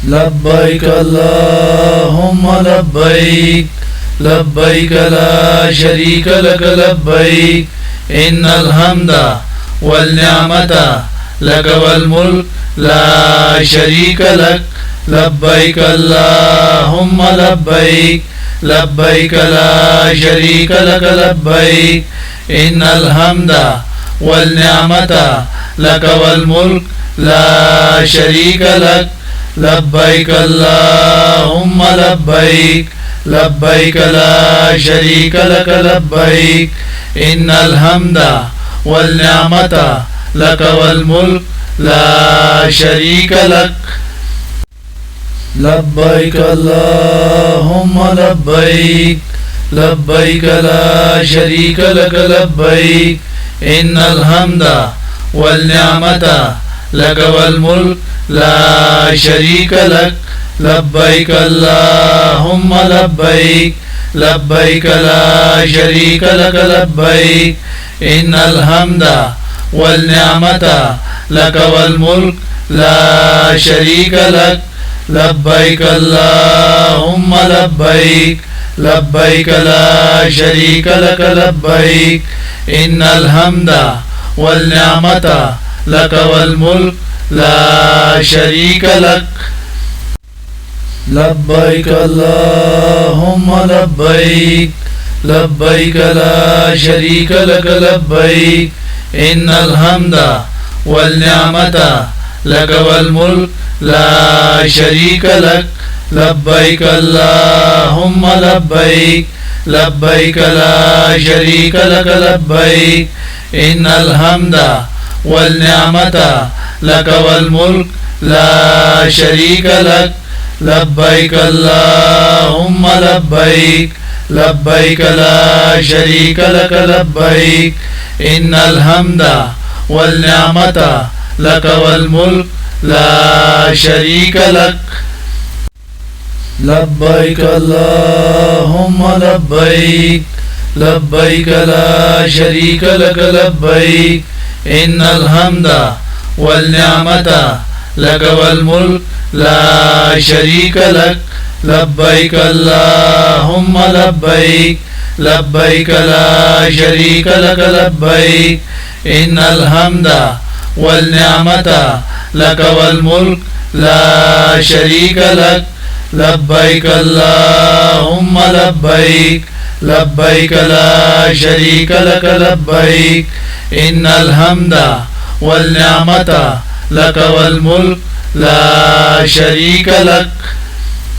लब्बैक अल्लाहुम्मा लब्बैक लब्बैक ला शरीक लक लब्बैक इन्नल हम्दा वल निअमता लक वल मुल्क ला शरीक लक लब्बैक अल्लाहुम्मा लब्बैक लब्बैक ला शरीक लक लब्बैक इन्नल हम्दा वल निअमता लक वल मुल्क ला शरीक लक लब्बैक अल्लाहुम्मा लब्बैक लब्बैक ला शरीक लक लब्बैक इन्नल हम्दा वल निअमता लक वल मुल्क ला शरीक लक लब्बैक अल्लाहुम्मा लब्बैक लब्बैक ला शरीक लक लब्बैक इन्नल हम्दा वल निअमता लक वल मुल्क ला शरीक लक लब्बैक अल्लाहुम्मा लब्बैक लब्बैक ला शरीक लक लब्बैक इन्नल हम्दा वल निअमता लक वल मुल्क ला शरीक लक लब्बैक अल्लाहुम्मा लब्बैक लब्बैक ला शरीक लक लब्बैक इन्नल हम्दा वल निअमता लक वल मुल्क ला शरीक लक लब्बैक अल्लाहुम्मा लब्बैक लब्बैक ला शरीक लक लब्बैक इन्नल हम्दा वल निअमता लक वल मुल्क ला शरीक लक लब्बैक अल्लाहुम्मा लब्बैक लब्बैक ला शरीक लक लब्बैक इन्नल हम्दा वल निअमता लक वल मुल्क ला शरीक लक लब्बैक अल्लाहुम्मा लब्बैक लब्बैक ला शरीक लक लब्बैक इन्नल हम्दा वल निअमता लक वल मुल्क ला शरीक लक लब्बैक अल्लाहुम्मा लब्बैक लब्बैक ला शरीक लक लब्बैक इन्नल हम्दा वल निअमता लक वल मुल्क ला शरीक लक लब्बैक अल्लाहुम्मा लब्बैक लब्बैक ला शरीक लक लब्बैक इन्नल हम्दा वल निअमता लक वल मुल्क ला शरीक लक लब्बैक अल्लाहुम्मा लब्बैक लब्बैक ला शरीक लक लब्बैक इन्नल हम्दा वल निअमता लक वल मुल्क ला शरीक लक।